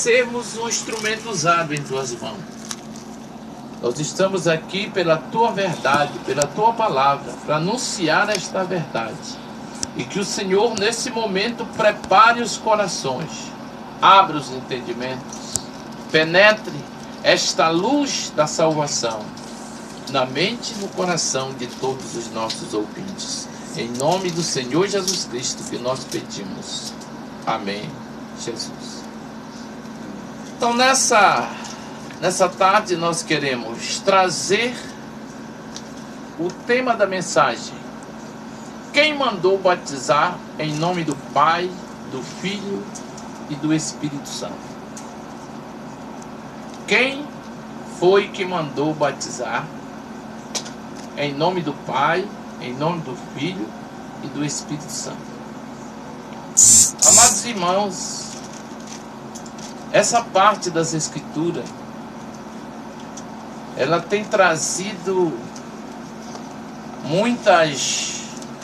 sermos um instrumento usado em tuas mãos. Nós estamos aqui pela tua verdade, pela tua palavra, para anunciar esta verdade. E que o Senhor, nesse momento, prepare os corações, abra os entendimentos, penetre esta luz da salvação na mente e no coração de todos os nossos ouvintes. Em nome do Senhor Jesus Cristo que nós pedimos. Amém, Jesus. Então, nessa tarde nós queremos trazer o tema da mensagem. Quem mandou batizar em nome do Pai, do Filho e do Espírito Santo? Quem foi que mandou batizar em nome do Pai, em nome do Filho e do Espírito Santo? Amados irmãos, essa parte das Escrituras, ela tem trazido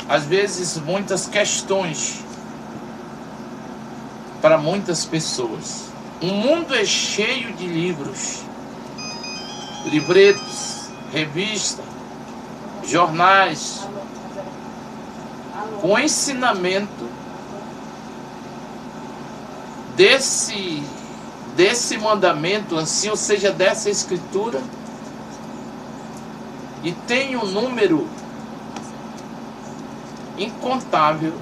às vezes muitas questões para muitas pessoas. O mundo é cheio de livros, livretos, revistas, jornais, com ensinamento desse mandamento, assim, ou seja, dessa escritura, e tem um número incontável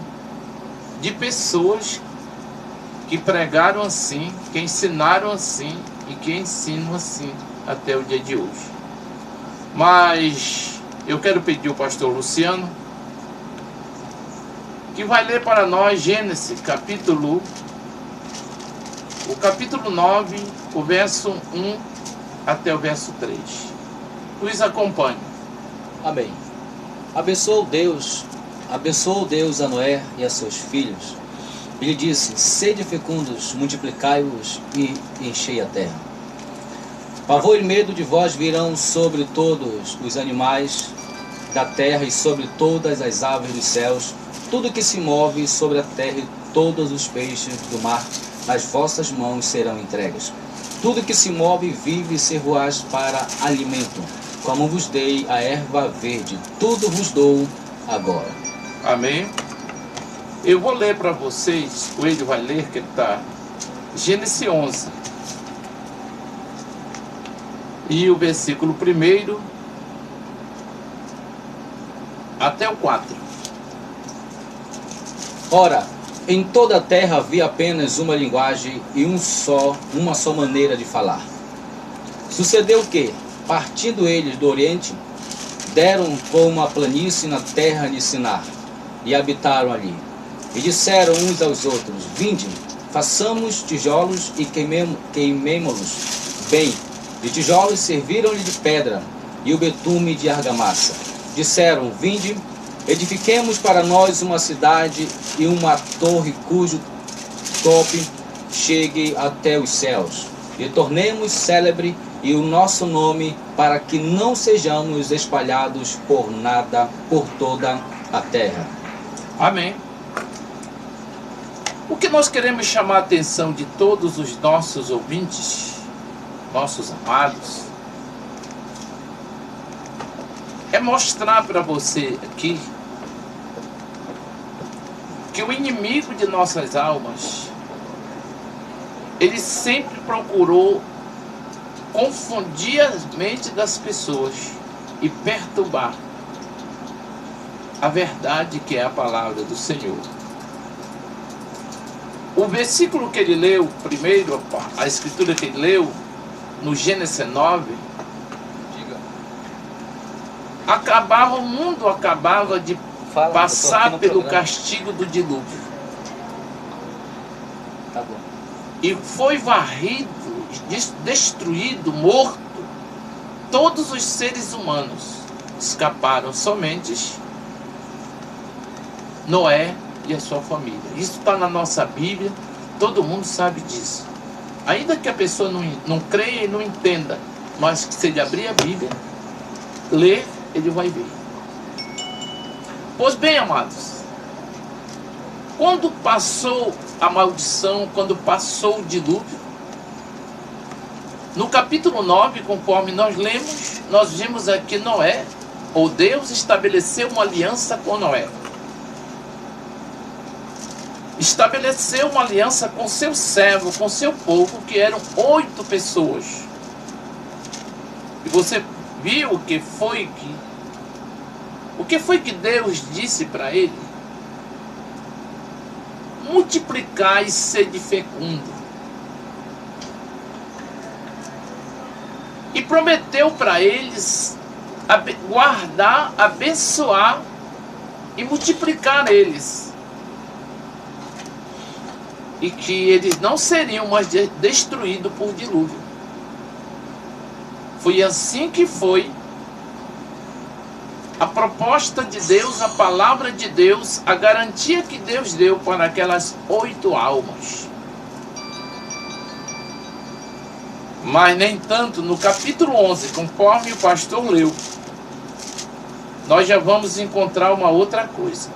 de pessoas que pregaram assim, que ensinaram assim e que ensinam assim até o dia de hoje. Mas eu quero pedir ao pastor Luciano que vai ler para nós Gênesis capítulo 9, o verso 1 até o verso 3. Nos acompanhe. Amém. Abençoou Deus a Noé e a seus filhos. Ele disse: sede fecundos, multiplicai-vos e enchei a terra. Pavor e medo de vós virão sobre todos os animais da terra e sobre todas as aves dos céus, tudo que se move sobre a terra e todos os peixes do mar, nas vossas mãos serão entregues. Tudo que se move vive ser-vos para alimento. Como vos dei a erva verde, tudo vos dou agora. Amém. Eu vou ler para vocês, o Coelho vai ler, que está Gênesis 11. E o versículo 1 até o 4. Ora, em toda a terra havia apenas uma linguagem e uma só maneira de falar. Sucedeu que, partindo eles do Oriente, deram por uma planície na terra de Sinar, e habitaram ali. E disseram uns aos outros: vinde, façamos tijolos e queimemo-los bem. E tijolos serviram-lhe de pedra, e o betume de argamassa. Disseram: vinde, edifiquemos para nós uma cidade e uma torre cujo tope chegue até os céus, e tornemos célebre e o nosso nome, para que não sejamos espalhados por toda a terra. Amém. O que nós queremos chamar a atenção de todos os nossos ouvintes, nossos amados, é mostrar para você aqui que o inimigo de nossas almas, ele sempre procurou confundir a mente das pessoas e perturbar a verdade que é a palavra do Senhor. O versículo que ele leu primeiro, a escritura que ele leu no Gênesis 9, o mundo acabava de passar pelo castigo do dilúvio. Tá bom. E foi varrido, destruído, morto. Todos os seres humanos escaparam, somente Noé e a sua família. Isso está na nossa Bíblia, todo mundo sabe disso. Ainda que a pessoa não creia e não entenda, mas se ele abrir a Bíblia, ler, ele vai ver. Pois bem, amados, quando passou a maldição, quando passou o dilúvio, No capítulo 9, conforme nós lemos, nós vimos aqui Noé, ou Deus estabeleceu uma aliança com Noé. Estabeleceu uma aliança com seu servo, com seu povo, que eram 8 pessoas. E você viu o que foi que Deus disse para ele? Multiplicai e sede fecundo. E prometeu para eles guardar, abençoar e multiplicar eles. E que eles não seriam mais destruídos por dilúvio. Foi assim que foi a proposta de Deus, a palavra de Deus, a garantia que Deus deu para aquelas 8 almas. Mas nem tanto, no capítulo 11, conforme o pastor leu, nós já vamos encontrar uma outra coisa.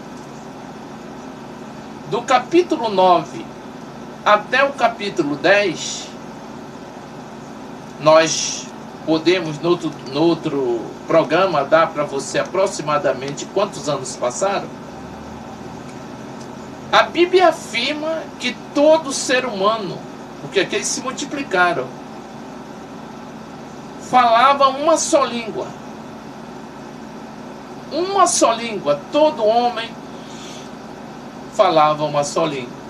Do capítulo 9 até o capítulo 10, nós podemos, no outro programa, dar para você aproximadamente quantos anos passaram. A Bíblia afirma que todo ser humano, porque aqueles se multiplicaram, falava uma só língua. Uma só língua. Todo homem falava uma só língua.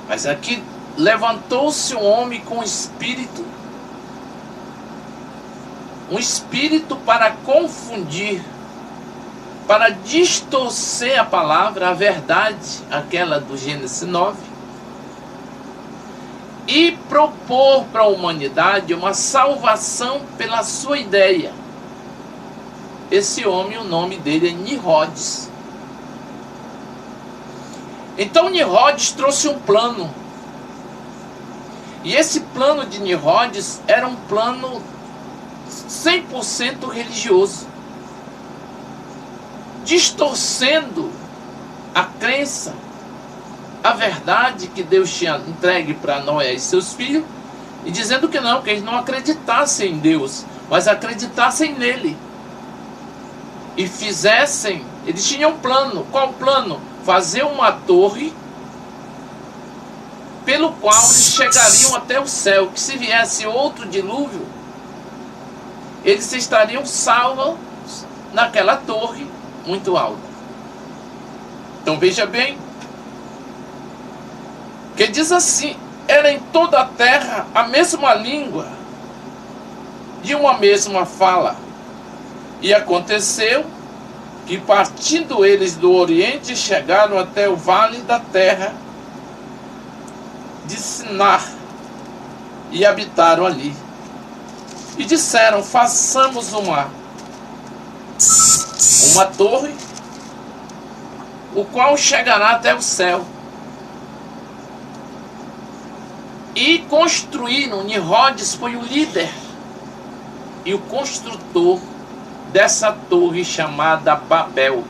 Mas aqui levantou-se um homem com espírito. Um espírito para confundir, para distorcer a palavra, a verdade, aquela do Gênesis 9, e propor para a humanidade uma salvação pela sua ideia. Esse homem, o nome dele é Nimrodes. Então Nimrodes trouxe um plano. E esse plano de Nimrodes era um plano 100% religioso, distorcendo a crença, a verdade que Deus tinha entregue para Noé e seus filhos, e dizendo que não, que eles não acreditassem em Deus, mas acreditassem nele, e fizessem, eles tinham um plano. Qual plano? Fazer uma torre pelo qual eles chegariam até o céu, que se viesse outro dilúvio, eles estariam salvos naquela torre muito alta. Então veja bem, que diz assim: era em toda a terra a mesma língua, de uma mesma fala. E aconteceu que, partindo eles do Oriente, chegaram até o vale da terra de Sinar, e habitaram ali. E disseram: façamos uma torre, o qual chegará até o céu. E construíram. Nimrodes foi o líder e o construtor dessa torre chamada Babel.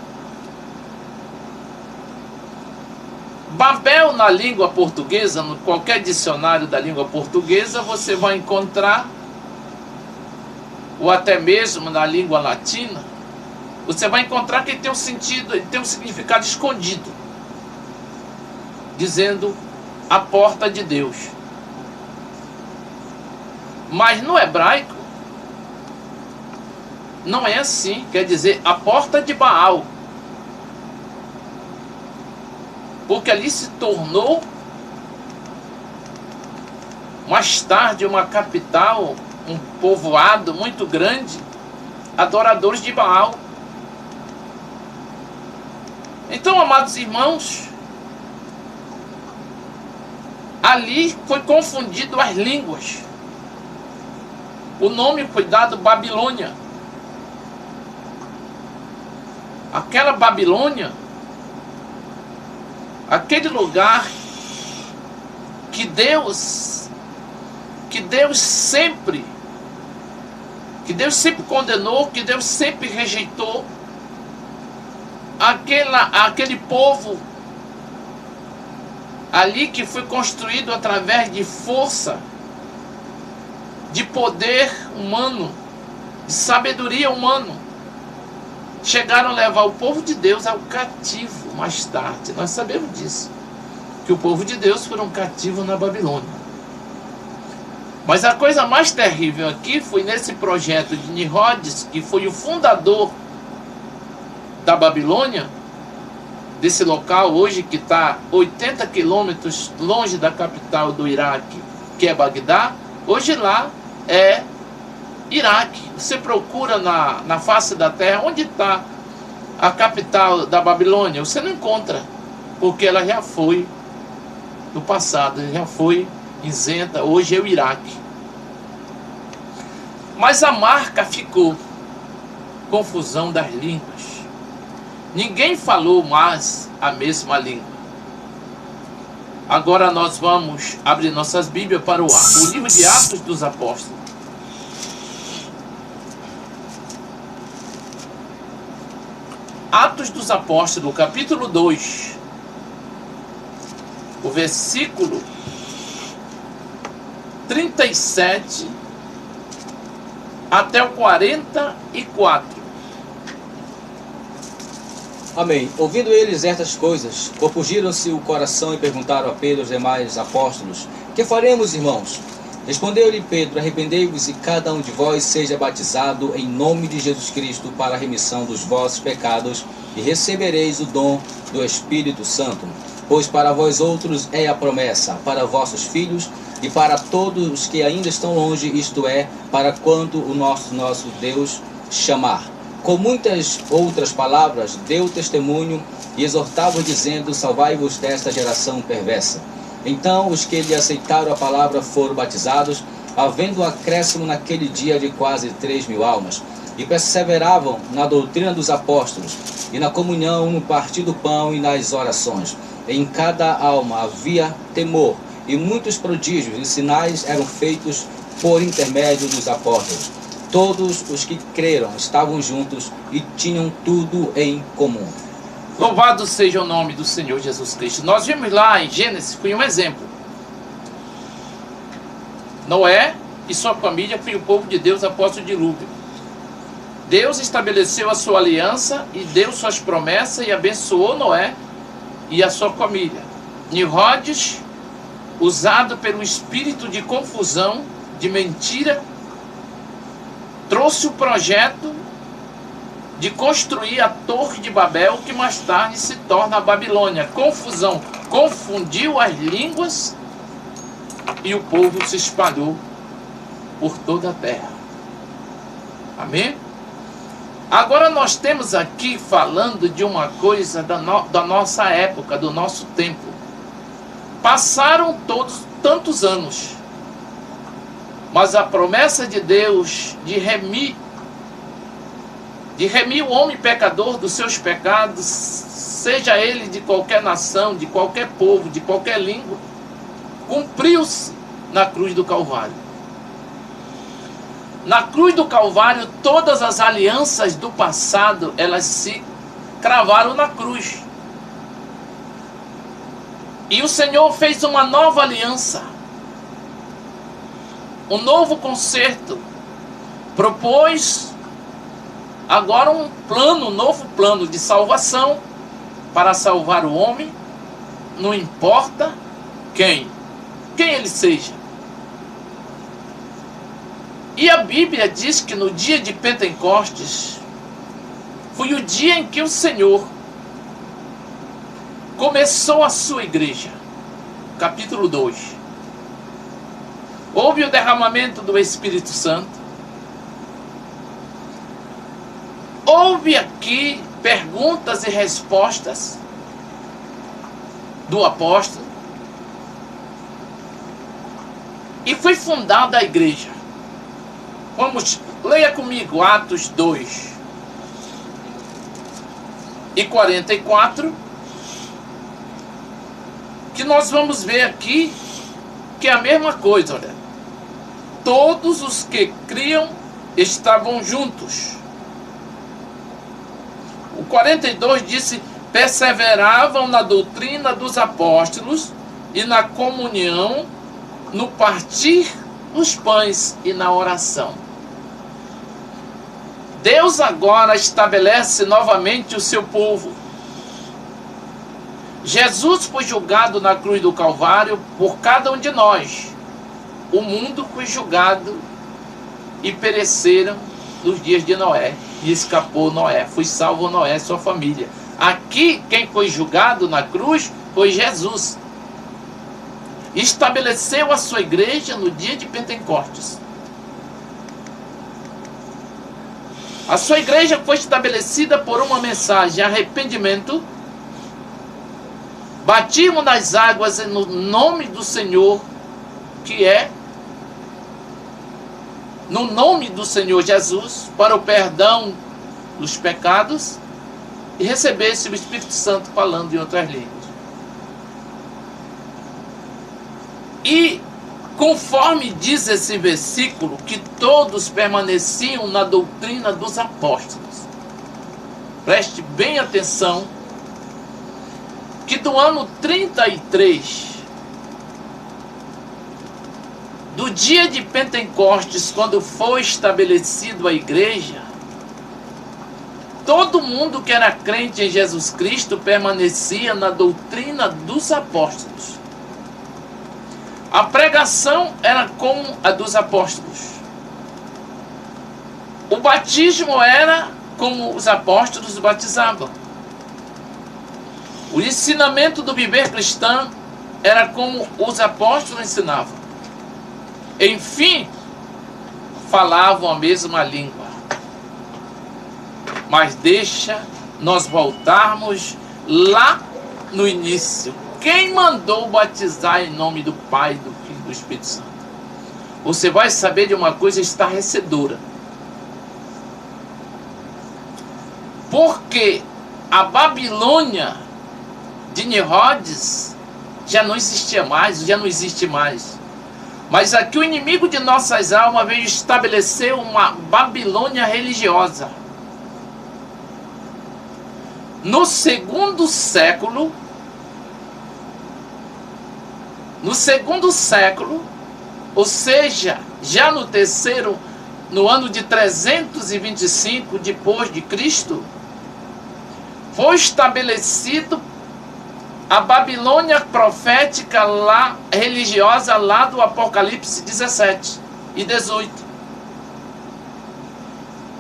Babel, na língua portuguesa, no qualquer dicionário da língua portuguesa, você vai encontrar, ou até mesmo na língua latina, você vai encontrar que ele tem um sentido, ele tem um significado escondido, dizendo a porta de Deus. Mas no hebraico não é assim, quer dizer a porta de Baal, porque ali se tornou mais tarde uma capital, um povoado muito grande, adoradores de Baal. Então, amados irmãos, ali foi confundido as línguas. O nome foi dado Babilônia. Aquela Babilônia, aquele lugar que Deus sempre condenou, que Deus sempre rejeitou, aquele povo ali que foi construído através de força, de poder humano, de sabedoria humana, chegaram a levar o povo de Deus ao cativo mais tarde. Nós sabemos disso, que o povo de Deus foram cativos na Babilônia. Mas a coisa mais terrível aqui foi nesse projeto de Nimrod, que foi o fundador da Babilônia, desse local hoje que está 80 quilômetros longe da capital do Iraque, que é Bagdá. Hoje lá é Iraque. Você procura na face da terra onde está a capital da Babilônia, você não encontra, porque ela já foi no passado, já foi isenta, hoje é o Iraque. Mas a marca ficou: confusão das línguas. Ninguém falou mais a mesma língua. Agora nós vamos abrir nossas Bíblias para o livro de Atos dos Apóstolos. Atos dos Apóstolos, capítulo 2, o versículo 37 até o 44. Amém. Ouvindo eles estas coisas, compungiram-se o coração e perguntaram a Pedro e os demais apóstolos: que faremos, irmãos? Respondeu-lhe Pedro: arrependei-vos e cada um de vós seja batizado em nome de Jesus Cristo para a remissão dos vossos pecados, e recebereis o dom do Espírito Santo. Pois para vós outros é a promessa, para vossos filhos e para todos os que ainda estão longe, isto é, para quando o nosso Deus chamar. Com muitas outras palavras, deu testemunho e exortava, dizendo: salvai-vos desta geração perversa. Então os que lhe aceitaram a palavra foram batizados, havendo um acréscimo naquele dia de quase 3.000 almas. E perseveravam na doutrina dos apóstolos, e na comunhão, no partir do pão e nas orações. Em cada alma havia temor, e muitos prodígios e sinais eram feitos por intermédio dos apóstolos. Todos os que creram estavam juntos e tinham tudo em comum. Louvado seja o nome do Senhor Jesus Cristo. Nós vimos lá em Gênesis, foi um exemplo. Noé e sua família foi o povo de Deus após o dilúvio. Deus estabeleceu a sua aliança e deu suas promessas e abençoou Noé e a sua família. Nimrod, usado pelo espírito de confusão, de mentira, trouxe o projeto de construir a Torre de Babel, que mais tarde se torna a Babilônia. Confusão, confundiu as línguas e o povo se espalhou por toda a terra. Amém? Agora nós temos aqui falando de uma coisa da nossa época, do nosso tempo. Passaram tantos anos, mas a promessa de Deus de remir o homem pecador dos seus pecados, seja ele de qualquer nação, de qualquer povo, de qualquer língua, cumpriu-se na cruz do Calvário. Na cruz do Calvário, todas as alianças do passado, elas se cravaram na cruz. E o Senhor fez uma nova aliança, um novo concerto, propôs agora um novo plano de salvação para salvar o homem, não importa quem ele seja. E a Bíblia diz que no dia de Pentecostes foi o dia em que o Senhor começou a sua igreja. Capítulo 2. Houve o derramamento do Espírito Santo. Houve aqui perguntas e respostas do apóstolo. E foi fundada a igreja. Vamos, leia comigo Atos 2 e 44. Que nós vamos ver aqui que é a mesma coisa, olha. Todos os que criam estavam juntos. O 42 disse: perseveravam na doutrina dos apóstolos e na comunhão, no partir nos pães e na oração. Deus agora estabelece novamente o seu povo. Jesus foi julgado na cruz do Calvário por cada um de nós. O mundo foi julgado e pereceram nos dias de Noé. E escapou Noé, foi salvo Noé e sua família. Aqui, quem foi julgado na cruz foi Jesus. Estabeleceu a sua igreja no dia de Pentecostes. A sua igreja foi estabelecida por uma mensagem: arrependimento, batismo nas águas no nome do Senhor, que é no nome do Senhor Jesus, para o perdão dos pecados, e recebesse o Espírito Santo falando em outras línguas. E conforme diz esse versículo, que todos permaneciam na doutrina dos apóstolos. Preste bem atenção, que do ano 33, do dia de Pentecostes, quando foi estabelecido a igreja, todo mundo que era crente em Jesus Cristo permanecia na doutrina dos apóstolos. A pregação era como a dos apóstolos. O batismo era como os apóstolos batizavam. O ensinamento do viver cristão era como os apóstolos ensinavam. Enfim, falavam a mesma língua. Mas deixa nós voltarmos lá no início. Quem mandou batizar em nome do Pai, do Filho e do Espírito Santo? Você vai saber de uma coisa estarrecedora. Porque a Babilônia de Herodes já não existia mais, já não existe mais. Mas aqui o inimigo de nossas almas veio estabelecer uma Babilônia religiosa. No segundo século, ou seja, já no terceiro, no ano de 325 depois de Cristo, foi estabelecido a Babilônia profética lá, religiosa, lá do Apocalipse 17 e 18.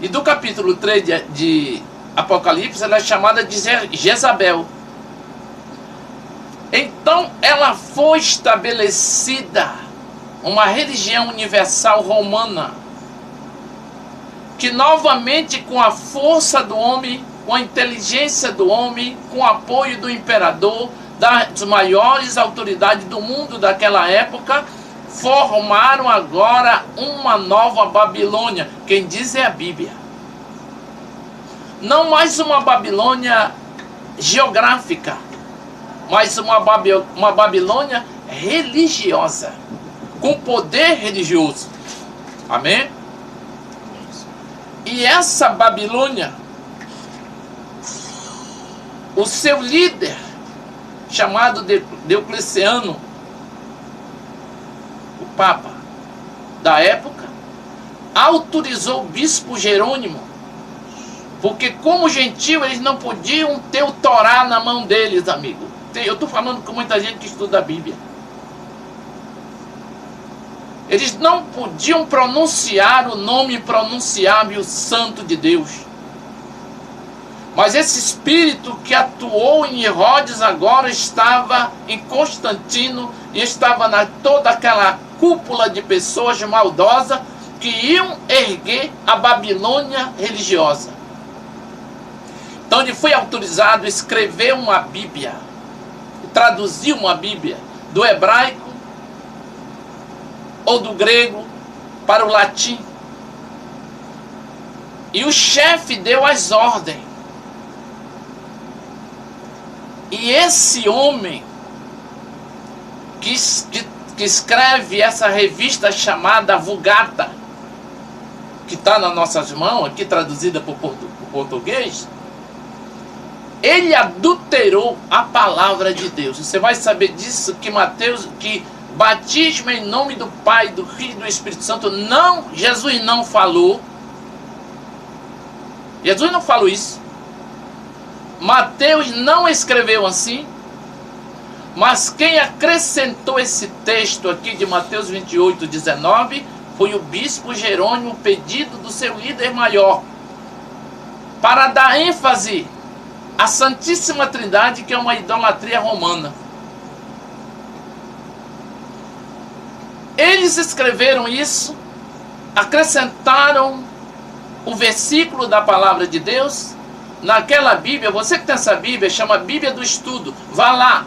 E do capítulo 3 de Apocalipse, ela é chamada de Jezabel. Então, ela foi estabelecida uma religião universal romana, que novamente, com a força do homem, com a inteligência do homem, com o apoio do imperador, das maiores autoridades do mundo daquela época, formaram agora uma nova Babilônia. Quem diz é a Bíblia. Não mais uma Babilônia geográfica, mas uma Babilônia religiosa, com poder religioso. Amém? E essa Babilônia, o seu líder, chamado Diocleciano, o Papa da época, autorizou o bispo Jerônimo, porque como gentil eles não podiam ter o Torá na mão deles, amigo. Eu estou falando com muita gente que estuda a Bíblia. Eles não podiam pronunciar o nome impronunciável santo de Deus. Mas esse espírito que atuou em Herodes agora estava em Constantino e estava na toda aquela cúpula de pessoas maldosas que iam erguer a Babilônia religiosa. Então ele foi autorizado a escrever uma Bíblia, traduzir uma Bíblia do hebraico ou do grego para o latim. E o chefe deu as ordens. E esse homem que escreve essa revista chamada Vulgata, que está nas nossas mãos, aqui traduzida para o português, ele adulterou a palavra de Deus. Você vai saber disso, que batismo em nome do Pai, do Filho e do Espírito Santo, não, Jesus não falou. Jesus não falou isso. Mateus não escreveu assim. Mas quem acrescentou esse texto aqui de Mateus 28, 19, foi o bispo Jerônimo, pedido do seu líder maior, para dar ênfase à Santíssima Trindade, que é uma idolatria romana. Eles escreveram isso, acrescentaram o versículo da palavra de Deus naquela Bíblia. Você que tem essa Bíblia, chama Bíblia do Estudo, vá lá,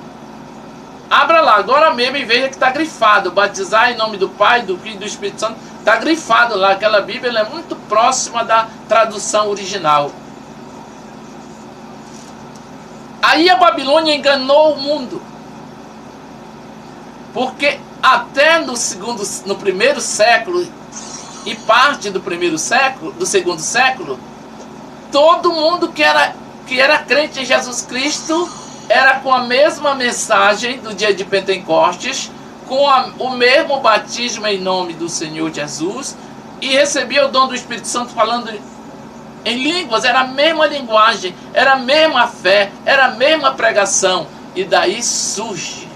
abra lá agora mesmo e veja que está grifado, batizar em nome do Pai, do Filho e do Espírito Santo, está grifado lá. Aquela Bíblia ela é muito próxima da tradução original. Aí a Babilônia enganou o mundo, porque até no primeiro século e parte do segundo século, todo mundo que era crente em Jesus Cristo era com a mesma mensagem do dia de Pentecostes, com o mesmo batismo em nome do Senhor Jesus, e recebia o dom do Espírito Santo falando em línguas. Era a mesma linguagem, era a mesma fé, era a mesma pregação. E daí surge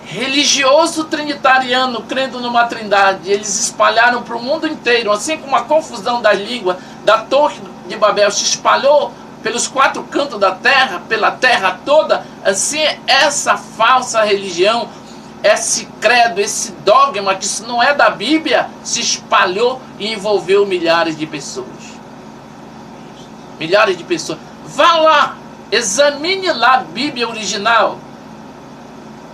religioso trinitariano crendo numa trindade. Eles espalharam para o mundo inteiro, assim como a confusão das línguas da Torre de Babel se espalhou pelos 4 cantos da terra, pela terra toda, assim essa falsa religião, esse credo, esse dogma, que isso não é da Bíblia, se espalhou e envolveu milhares de pessoas. Milhares de pessoas. Vá lá, examine lá a Bíblia original.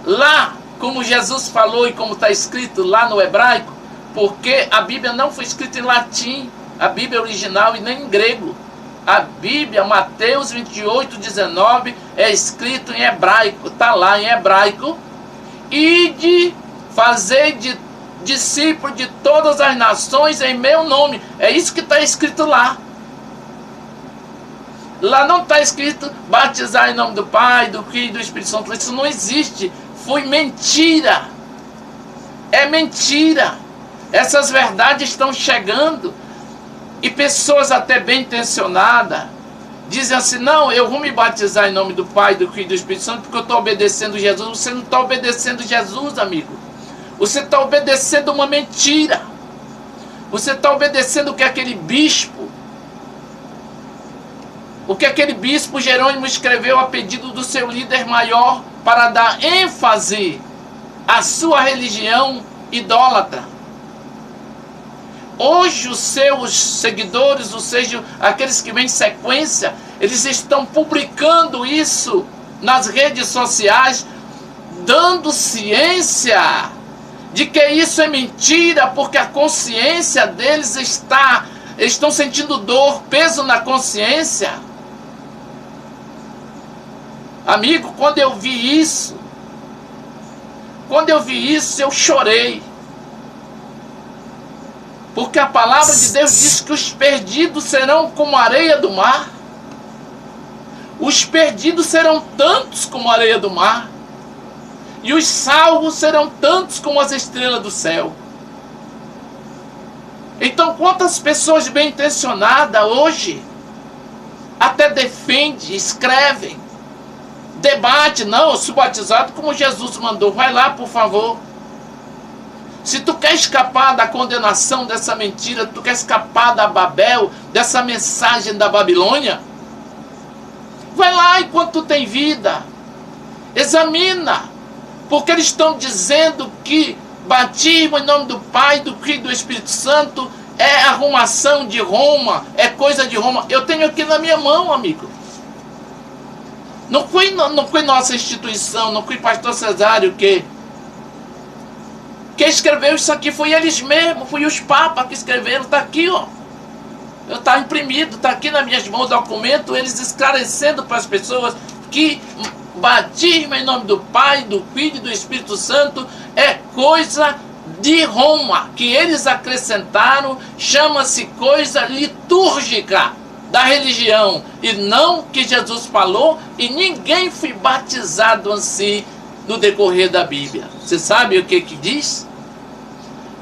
Lá, como Jesus falou e como está escrito lá no hebraico, porque a Bíblia não foi escrita em latim, a Bíblia original, e nem em grego. A Bíblia, Mateus 28, 19, é escrito em hebraico, está lá em hebraico. Ide, fazei de discípulo de todas as nações em meu nome. É isso que está escrito lá. Lá não está escrito batizar em nome do Pai, do Filho e do Espírito Santo. Isso não existe. Foi mentira. É mentira. Essas verdades estão chegando. E pessoas até bem intencionadas dizem assim: não, eu vou me batizar em nome do Pai, do Filho e do Espírito Santo porque eu estou obedecendo Jesus. Você não está obedecendo Jesus, amigo. Você está obedecendo uma mentira. Você está obedecendo o que aquele bispo Jerônimo escreveu a pedido do seu líder maior para dar ênfase à sua religião idólatra. Hoje os seus seguidores, ou seja, aqueles que vêm em sequência, eles estão publicando isso nas redes sociais, dando ciência de que isso é mentira, porque a consciência deles estão sentindo dor, peso na consciência. Amigo, quando eu vi isso, eu chorei. Porque a palavra de Deus diz que os perdidos serão como a areia do mar. Os perdidos serão tantos como a areia do mar. E os salvos serão tantos como as estrelas do céu. Então, quantas pessoas bem intencionadas hoje até defendem, escrevem, debatem: não, eu sou batizado como Jesus mandou. Vai lá, por favor. Se tu quer escapar da condenação dessa mentira, tu quer escapar da Babel, dessa mensagem da Babilônia, vai lá enquanto tu tem vida. Examina. Porque eles estão dizendo que batismo em nome do Pai, do Filho e do Espírito Santo é arrumação de Roma, é coisa de Roma. Eu tenho aqui na minha mão, amigo. Não foi nossa instituição, não foi pastor Cesário que escreveu isso aqui, foi eles mesmos, foi os papas que escreveram. Está aqui, ó. Está imprimido, está aqui nas minhas mãos o documento, eles esclarecendo para as pessoas que batismo em nome do Pai, do Filho e do Espírito Santo é coisa de Roma, que eles acrescentaram, chama-se coisa litúrgica. da religião e não que Jesus falou, e ninguém foi batizado assim no decorrer da Bíblia. Você sabe o que diz?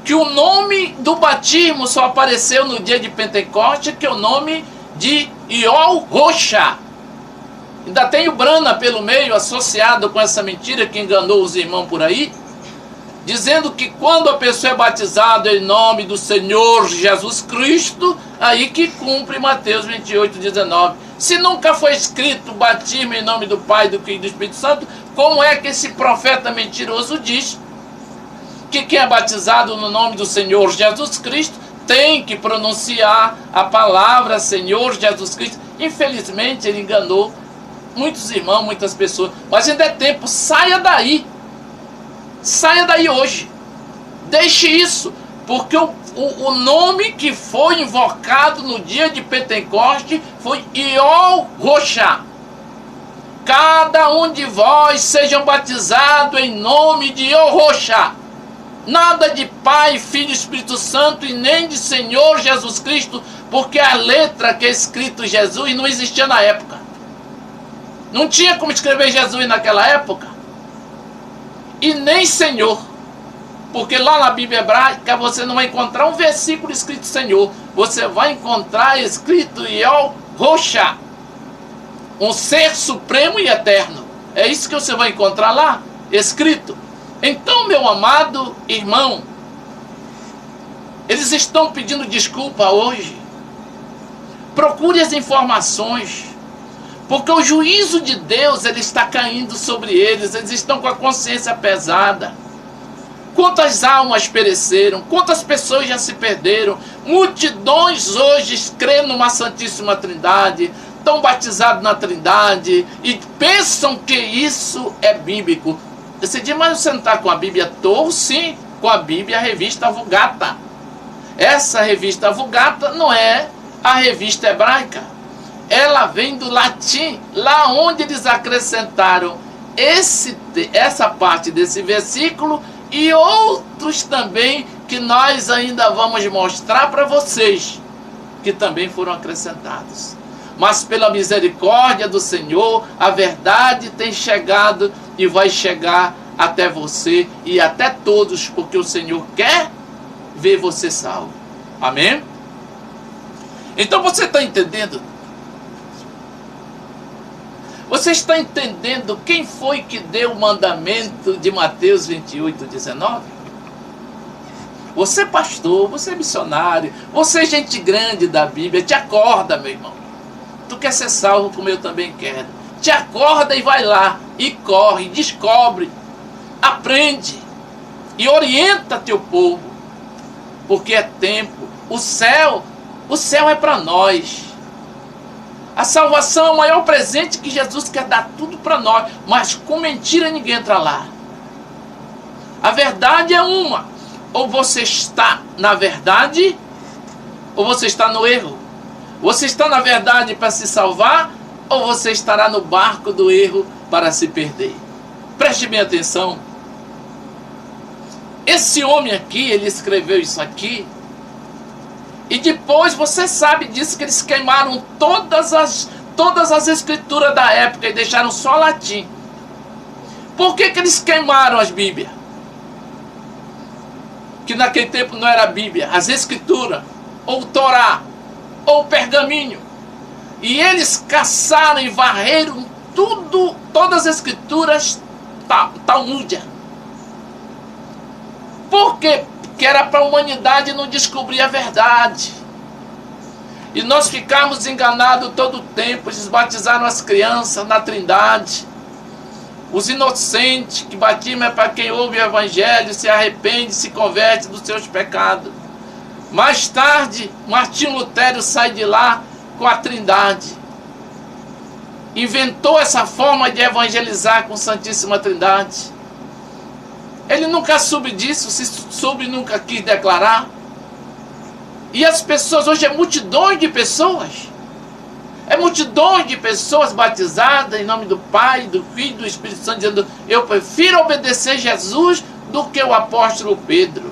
Que o nome do batismo só apareceu no dia de Pentecostes, que é o nome de Iol Rocha. Ainda tem o Brana pelo meio, associado com essa mentira que enganou os irmãos por aí, dizendo que quando a pessoa é batizada em nome do Senhor Jesus Cristo, aí que cumpre Mateus 28:19. Se nunca foi escrito batismo em nome do Pai, do Filho e do Espírito Santo, como é que esse profeta mentiroso diz que quem é batizado no nome do Senhor Jesus Cristo tem que pronunciar a palavra Senhor Jesus Cristo? Infelizmente ele enganou muitos irmãos, muitas pessoas, mas ainda é tempo, saia daí hoje, deixe isso, porque o nome que foi invocado no dia de Pentecostes foi Iol Rocha. Cada um de vós sejam batizados em nome de Iol Rocha. Nada de Pai, Filho e Espírito Santo e nem de Senhor Jesus Cristo, porque a letra que é escrito Jesus não existia na época. Não tinha como escrever Jesus naquela época. E nem Senhor. Porque lá na Bíblia hebraica você não vai encontrar um versículo escrito Senhor. Você vai encontrar escrito Iol Rocha. Um ser supremo e eterno. É isso que você vai encontrar lá, escrito. Então, meu amado irmão, eles estão pedindo desculpa hoje. Procure as informações, porque o juízo de Deus ele está caindo sobre eles. Eles estão com a consciência pesada. Quantas almas pereceram, quantas pessoas já se perderam. Multidões hoje creem numa Santíssima Trindade, estão batizados na Trindade e pensam que isso é bíblico. Você diz, mas você não está com a Bíblia toda? Sim, com a Bíblia, a revista Vulgata. Essa revista Vulgata não é a revista hebraica. Ela vem do latim, lá onde eles acrescentaram essa parte desse versículo e outros também que nós ainda vamos mostrar para vocês, que também foram acrescentados. Mas pela misericórdia do Senhor, a verdade tem chegado e vai chegar até você e até todos, porque o Senhor quer ver você salvo. Amém? Então você está entendendo? Você está entendendo quem foi que deu o mandamento de Mateus 28:19? Você pastor, você missionário, você gente grande da Bíblia, te acorda, meu irmão. Tu quer ser salvo como eu também quero. Te acorda e vai lá, e corre, descobre, aprende, e orienta teu povo, porque é tempo. O céu é para nós. A salvação é o maior presente que Jesus quer dar tudo para nós, mas com mentira ninguém entra lá. A verdade é uma. Ou você está na verdade, ou você está no erro. Você está na verdade para se salvar, ou você estará no barco do erro para se perder. Preste bem atenção. Esse homem aqui, ele escreveu isso aqui, e depois você sabe disso, que eles queimaram todas as escrituras da época e deixaram só latim. Por que eles queimaram as Bíblias? Que naquele tempo não era a Bíblia, as escrituras, ou o Torá, ou o pergaminho. E eles caçaram e varreram tudo, todas as escrituras talmúdia. Por quê? Porque era para a humanidade não descobrir a verdade. E nós ficamos enganados todo o tempo. Eles batizaram as crianças na Trindade. Os inocentes, que batismo é para quem ouve o Evangelho, se arrepende, se converte dos seus pecados. Mais tarde, Martinho Lutero sai de lá com a Trindade. Inventou essa forma de evangelizar com Santíssima Trindade. Ele nunca soube disso, se soube nunca quis declarar. E as pessoas, hoje é multidões de pessoas. É multidões de pessoas batizadas em nome do Pai, do Filho e do Espírito Santo, dizendo, eu prefiro obedecer Jesus do que o apóstolo Pedro.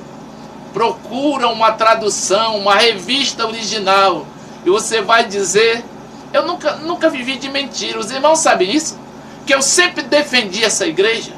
Procura uma tradução, uma revista original, E você vai dizer, eu nunca vivi de mentira. Os irmãos sabem isso? Que eu sempre defendi essa igreja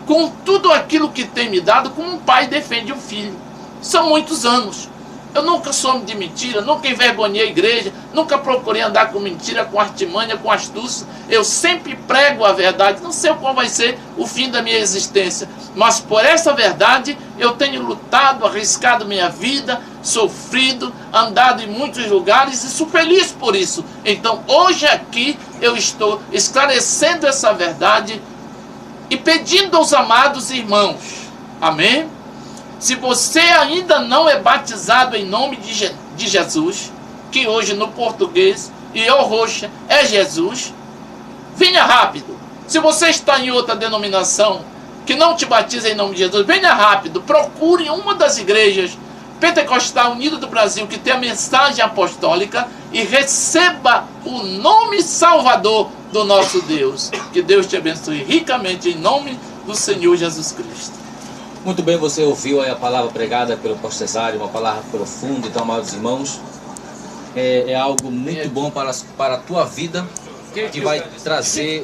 com tudo aquilo que tem me dado, como um pai defende um filho. São muitos anos. Eu nunca soube de mentira, nunca envergonhei a igreja, nunca procurei andar com mentira, com artimanha, com astúcia. Eu sempre prego a verdade. Não sei qual vai ser o fim da minha existência, mas por essa verdade eu tenho lutado, arriscado minha vida, sofrido, andado em muitos lugares e sou feliz por isso. Então hoje aqui eu estou esclarecendo essa verdade e pedindo aos amados irmãos, amém? Se você ainda não é batizado em nome de Jesus, que hoje no português e o roxa é Jesus, venha rápido. Se você está em outra denominação que não te batiza em nome de Jesus, venha rápido, procure uma das igrejas Pentecostal Unida do Brasil que tem a mensagem apostólica e receba o nome salvador do nosso Deus. Que Deus te abençoe ricamente em nome do Senhor Jesus Cristo. Muito bem, você ouviu aí a palavra pregada pelo pastor Cesário, uma palavra profunda. Então, amados irmãos, é algo muito bom para a tua vida, que vai trazer